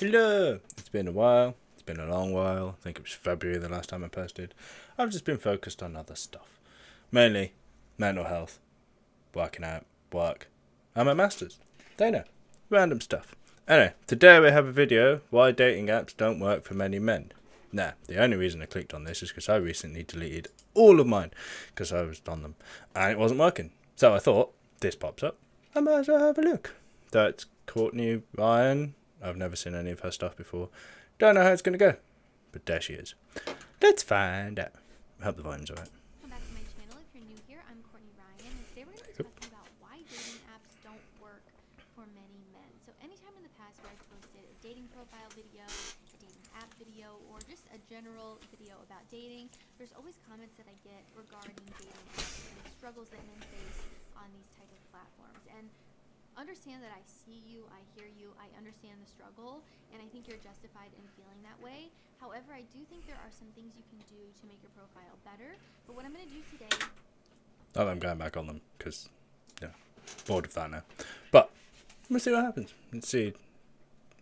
Hello! It's been a while. It's been a long while. I think it was February the last time I posted. I've just been focused on other stuff. Mainly mental health, working out, work, and my masters. They know. Random stuff. Anyway, today we have a video, why dating apps don't work for many men. Nah, the only reason I clicked on this is because I recently deleted all of mine because I was on them and it wasn't working. So I thought, this pops up, I might as well have a look. That's Courtney Ryan. I've never seen any of her stuff before. Don't know how it's going to go. But there she is. Let's find out. I hope the volume's alright. Welcome back to my channel. If you're new here, I'm Courtney Ryan, and today we're going to be talking about why dating apps don't work for many men. So anytime in the past where I've posted a dating profile video, a dating app video, or just a general video about dating, there's always comments that I get regarding dating apps and the struggles that men face on these type of platforms. And understand that I see you, I hear you, I understand the struggle, and I think you're justified in feeling that way. However, I do think there are some things you can do to make your profile better. But what I'm going to do today... Oh, I'm going back on them because, yeah, bored of that now. But, let's see what happens. Let's see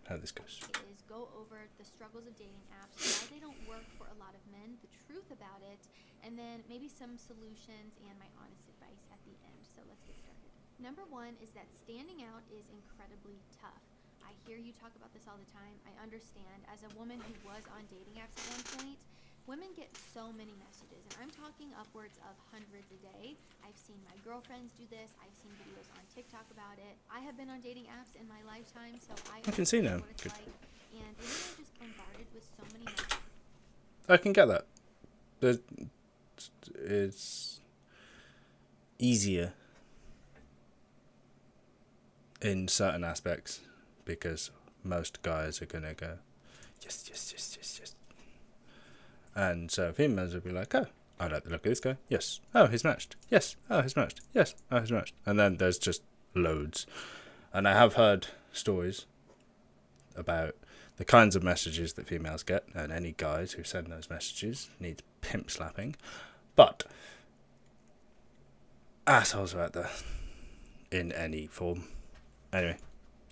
how this goes. ...is go over the struggles of dating apps, why they don't work for a lot of men, the truth about it, and then maybe some solutions and my honest advice at the end. So let's get started. Number one is that standing out is incredibly tough. I hear you talk about this all the time. I understand. As a woman who was on dating apps at one point, women get so many messages, and I'm talking upwards of hundreds a day. I've seen my girlfriends do this. I've seen videos on TikTok about it. I have been on dating apps in my lifetime, so I can see now. What it's like. And women are just bombarded with so many messages. I can get that. It's easier in certain aspects because most guys are gonna go yes, yes, yes, yes, yes, and so females will be like, oh, I like the look of this guy, yes, oh, he's matched, yes, oh, he's matched, yes, oh, he's matched, and then there's just loads. And I have heard stories about the kinds of messages that females get, and any guys who send those messages needs pimp slapping. But assholes are out there in any form. Anyway,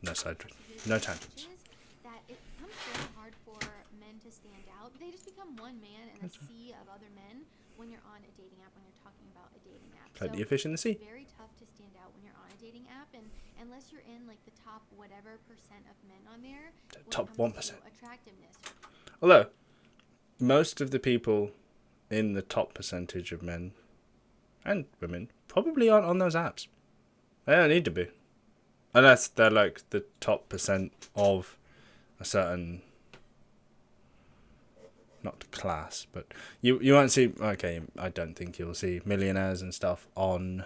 no tangents. That it becomes very hard for men to stand out. They just become one man in a sea of other men when you're on a dating app, when you're talking about a dating app. Like the fish in the sea. It's very tough to stand out when you're on a dating app, and unless you're in like the top whatever percent of men on there, Top 1%. Attractiveness. Although most of the people in the top percentage of men and women probably aren't on those apps. They don't need to be. Unless they're like the top percent of a certain, not class, but you won't see, okay, I don't think you'll see millionaires and stuff on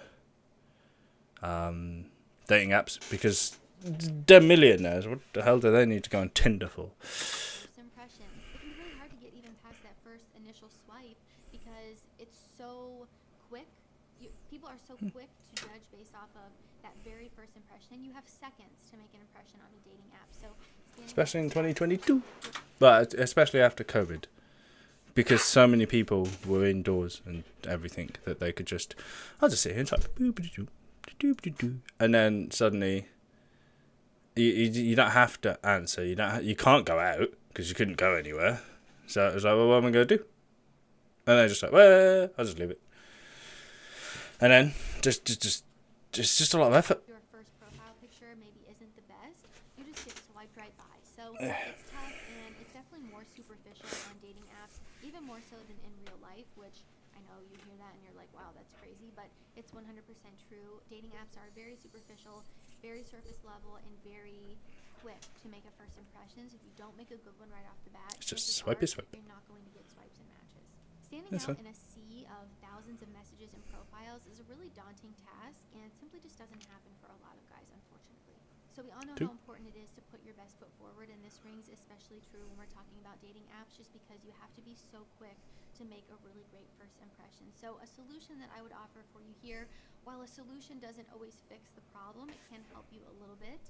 dating apps because they're millionaires. What the hell do they need to go on Tinder for? First impression. It can be really hard to get even past that first initial swipe because it's so quick. People are so quick to judge based off of that very first impression. You have seconds to make an impression on a dating app. So especially in 2022, but especially after COVID, because so many people were indoors and everything that they could just, I'll just sit here and type, and then suddenly you don't have to answer. You can't go out because you couldn't go anywhere. So it was like, well, what am I going to do? And they're just like, well, I'll just leave it. And then just a lot of effort. Your first profile picture maybe isn't the best. You just get swiped right by. So it's tough, and it's definitely more superficial on dating apps, even more so than in real life, which I know you hear that and you're like, wow, that's crazy, but it's 100% true. Dating apps are very superficial, very surface level, and very quick to make a first impression. So if you don't make a good one right off the bat, it's just swipe. You're not going to get swipes and matches. Standing out in a sea of thousands of messages and profiles is a really daunting task, and it simply just doesn't happen for a lot of guys, unfortunately. So we all know how important it is to put your best foot forward, and this rings especially true when we're talking about dating apps, just because you have to be so quick to make a really great first impression. So a solution that I would offer for you here, while a solution doesn't always fix the problem, it can help you a little bit.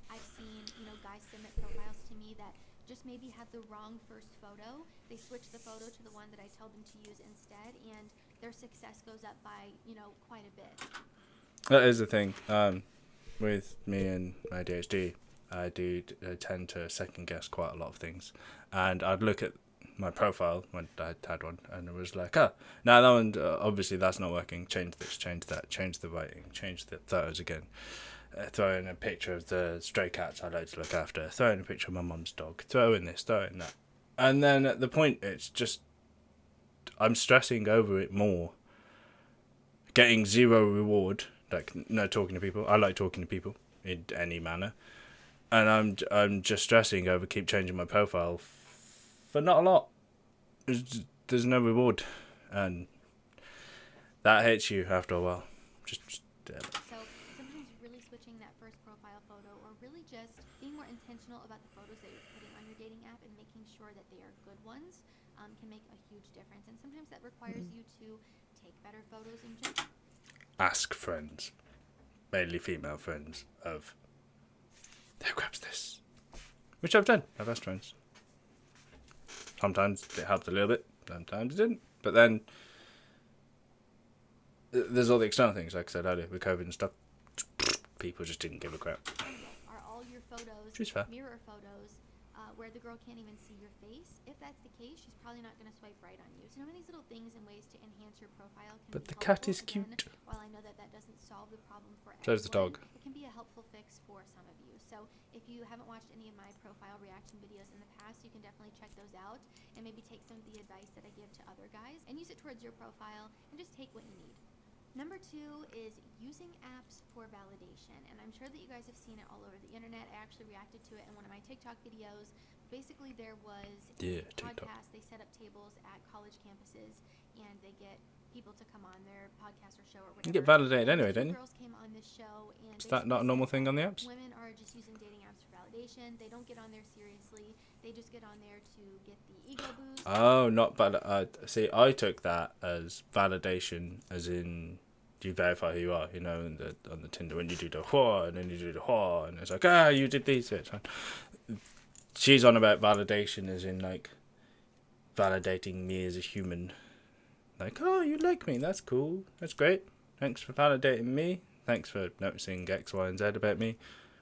I've seen, guys submit profiles to me that just maybe had the wrong first photo. They switch the photo to the one that I tell them to use instead, and their success goes up by, quite a bit. That is the thing with me and my ADHD. I tend to second guess quite a lot of things, and I'd look at my profile when I had one, and it was like, now that one, obviously that's not working. Change this, change that, change the writing, change the photos again. Throw in a picture of the stray cats I like to look after. Throw in a picture of my mum's dog. Throw in this, throw in that, and then at the point, it's just I'm stressing over it more. Getting zero reward, like no talking to people. I like talking to people in any manner, and I'm just stressing over keep changing my profile for not a lot. There's no reward, and that hits you after a while. So sometimes really switching that first profile photo, or really just being more intentional about the photos that you're putting on your dating app and making sure that they are good ones, can make a huge difference. And sometimes that requires you to take better photos in general. Ask friends, mainly female friends, of who grabs this, which I've done. I've asked friends. Sometimes it helped a little bit, sometimes it didn't. But then there's all the external things, like I said earlier, with COVID and stuff. People just didn't give a crap. Are all your photos mirror photos where the girl can't even see your face? If that's the case, she's probably not going to swipe right on you. So knowing these little things and ways to enhance your profile can But be the cat helpful. is cute. Again, while I know that doesn't solve the problem for So's the everyone, dog. it can be a helpful fix for some of you. So if you haven't watched any of my profile reaction videos in the past, you can definitely check those out and maybe take some of the advice that I give to other guys and use it towards your profile and just take what you need. Number 2 is using apps for validation, and I'm sure that you guys have seen it all over the internet. I actually reacted to it in one of my TikTok videos. Basically, there was a podcast. They set up tables at college campuses, and they get people to come on their podcast or show or whatever. You get validated anyway, don't you? Girls came on this show, and is that not a normal thing on the apps? Women are just using dating apps for validation. They don't get on there seriously. They just get on there to get the ego boost. Oh, not bad. See, I took that as validation, as in you verify who you are, you know, on the Tinder when you do the whore and then you do the whore and it's like, you did these. She's on about validation as in like validating me as a human. Like, you like me, that's cool, that's great. Thanks for validating me. Thanks for noticing X, Y, and Z about me.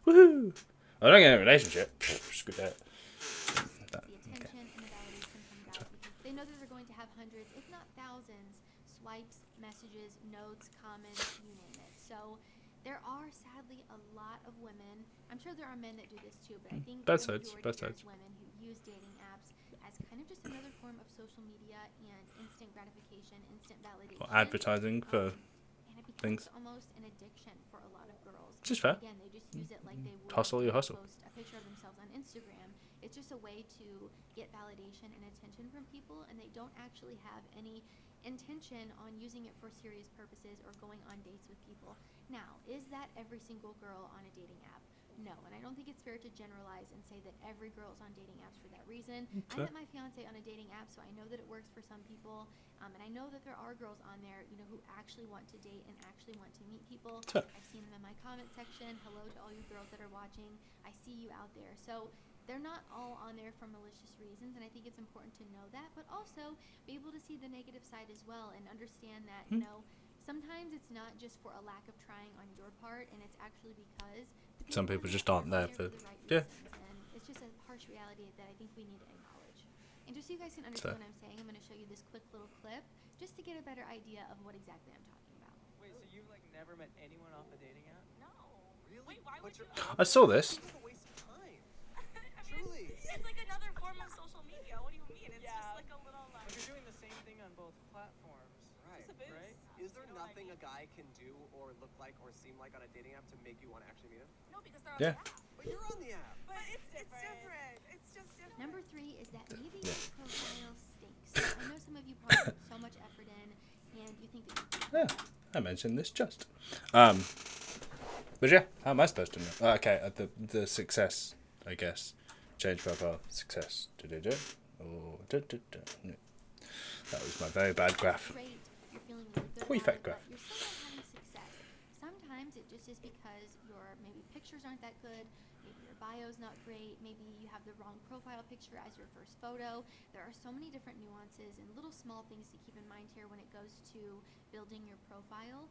Woohoo! I don't get in a relationship. Screw that. The attention and the validation comes out because they know that they're going to have hundreds, if not thousands, swipes, messages, notes, comments, you name it. So there are sadly a lot of women. I'm sure there are men that do this too, but I think both sides. Women who use dating apps as kind of just another form of social media and instant gratification, instant validation. Or advertising for and it becomes things. Almost an addiction for a lot of girls. Which is fair. Again, they just use it like they would hustle your hustle. Post a picture of themselves on Instagram. It's just a way to get validation and attention from people, and they don't actually have any intention on using it for serious purposes or going on dates with people. Now, is that every single girl on a dating app? No, and I don't think it's fair to generalize and say that every girl's on dating apps for that reason. I met my fiance on a dating app, so I know that it works for some people, and I know that there are girls on there, you know, who actually want to date and actually want to meet people. I've seen them in my comment section. Hello to all you girls that are watching. I see you out there. So they're not all on there for malicious reasons, and I think it's important to know that, but also be able to see the negative side as well and understand that, you know, sometimes it's not just for a lack of trying on your part, and it's actually because some people just aren't there for the right reasons, and it's just a harsh reality that I think we need to acknowledge. And just so you guys can understand what I'm saying, I'm going to show you this quick little clip just to get a better idea of what exactly I'm talking about. Wait, so you've like never met anyone off a dating app? No. Really? Wait, why would you? I saw this. It's a waste of time. I mean, Truly. it's like another form of social media. What do you mean? It's just like a little like. But you're doing the same thing on both platforms. Just a boost. Right? Is there nothing a guy can do or look like or seem like on a dating app to make you want to actually meet him? No, because they're on the app. But you're on the app. But it's different. It's just different. Number 3 is that maybe your profile stinks. So I know some of you probably put so much effort in, and you think that you I mentioned this just. But yeah, how am I supposed to know? Okay, the success, I guess. Change profile, success. That was my very bad graph. great, you're feeling really good Wee about fat it, graph. but you're still not having success. Sometimes it just is because your maybe pictures aren't that good, maybe your bio's not great, maybe you have the wrong profile picture as your first photo. There are so many different nuances and little small things to keep in mind here when it goes to building your profile.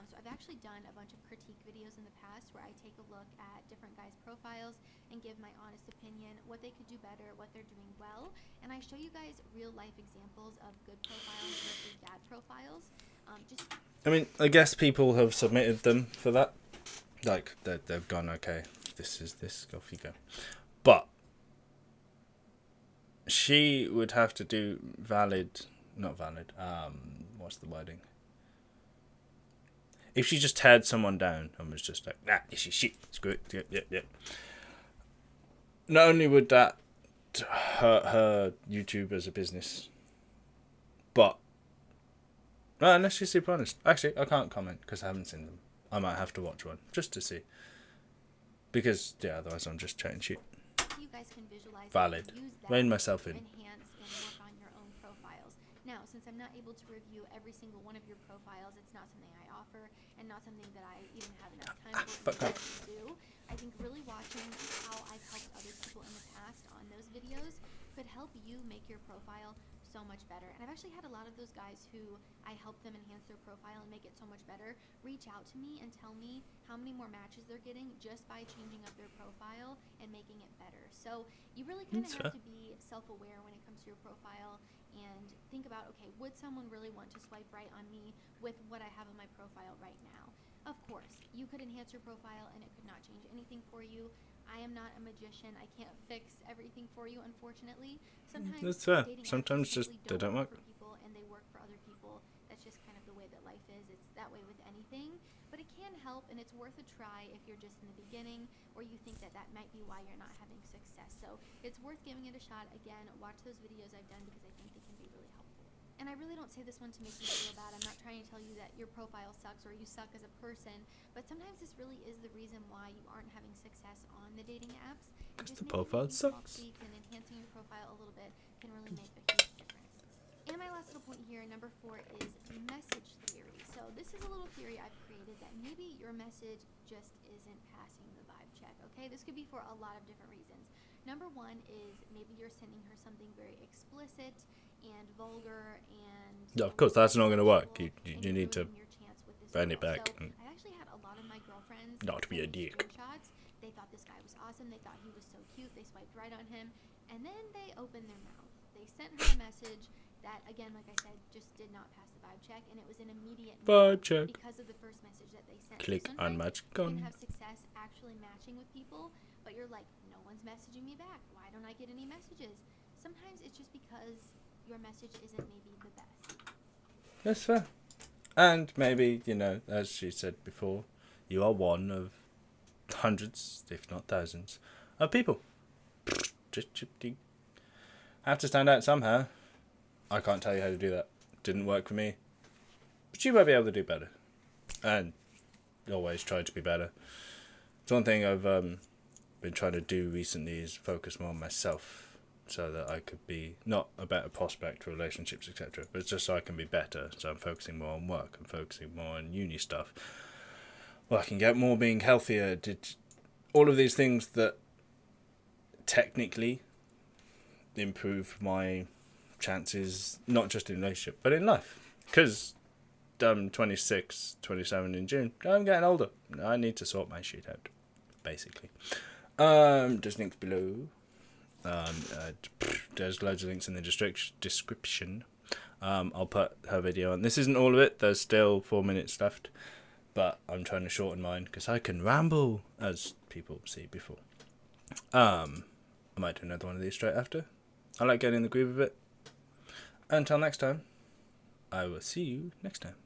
So I've actually done a bunch of critique videos in the past where I take a look at different guys' profiles and give my honest opinion, what they could do better, what they're doing well, and I show you guys real life examples of good profiles versus bad profiles. I mean, I guess people have submitted them for that. Like, they've gone, okay, this is this, off you go. But she would have to do not valid, what's the wording? If she just teared someone down and was just like, nah, this is shit, screw it, yep. Not only would that hurt her YouTube as a business, but, well, let's just be honest. Actually, I can't comment because I haven't seen them. I might have to watch one just to see. Because, yeah, otherwise I'm just chatting shit. You guys can visualize Valid. and use that Rein myself in. to enhance and work on your own profiles. Now, since I'm not able to review every single one of your profiles, it's not something I offer and not something that I even have enough time for you guys to do. I think really watching how I've helped other people in the past on those videos could help you make your profile so much better. And I've actually had a lot of those guys who I help them enhance their profile and make it so much better reach out to me and tell me how many more matches they're getting just by changing up their profile and making it better. So you really kind of have to be self-aware when it comes to your profile and think about, okay, would someone really want to swipe right on me with what I have in my profile right now? Of course, you could enhance your profile and it could not change anything for you. I am not a magician. I can't fix everything for you, unfortunately. Sometimes that's fair. dating apps Sometimes just simply they don't work for people and they work for other people. That's just kind of the way that life is. It's that way with anything. But it can help and it's worth a try if you're just in the beginning or you think that that might be why you're not having success. So it's worth giving it a shot. Again, watch those videos I've done because I think they can be really helpful. And I really don't say this one to make you feel bad. I'm not trying to tell you that your profile sucks or you suck as a person, but sometimes this really is the reason why you aren't having success on the dating apps. because the profile sucks. And enhancing your profile a little bit can really make a huge difference. And my last little point here, number 4, is message theory. So this is a little theory I've created that maybe your message just isn't passing the vibe check, okay? This could be for a lot of different reasons. Number 1 is maybe you're sending her something very explicit and vulgar and... Yeah, of course, that's not going to work. You need to bend it back. So I actually had a lot of my girlfriends Not to be a send me dick. screenshots. They thought this guy was awesome. They thought he was so cute. They swiped right on him. And then they opened their mouth. They sent her a message that, again, like I said, just did not pass the vibe check. And it was an immediate Vibe check. because of the first message that they sent. Click So unmatch sometimes you can gun. have success actually matching with people, but you're like, no one's messaging me back. Why don't I get any messages? Sometimes it's just because your message isn't maybe the best. That's fair. And maybe, you know, as she said before, you are one of hundreds, if not thousands, of people. Just have to stand out somehow. I can't tell you how to do that. Didn't work for me. But you might be able to do better. And always try to be better. It's one thing I've been trying to do recently is focus more on myself so that I could be not a better prospect for relationships, etc. But it's just so I can be better. So I'm focusing more on work. I'm focusing more on uni stuff. Working get more, being healthier. Did all of these things that technically improve my chances, not just in a relationship, but in life. Because I'm 26, 27 in June. I'm getting older. I need to sort my shit out, basically. There's links below. There's loads of links in the description. I'll put her video on. This isn't all of it. There's still 4 minutes left. But I'm trying to shorten mine because I can ramble, as people see before. I might do another one of these straight after. I like getting in the groove of it. Until next time, I will see you next time.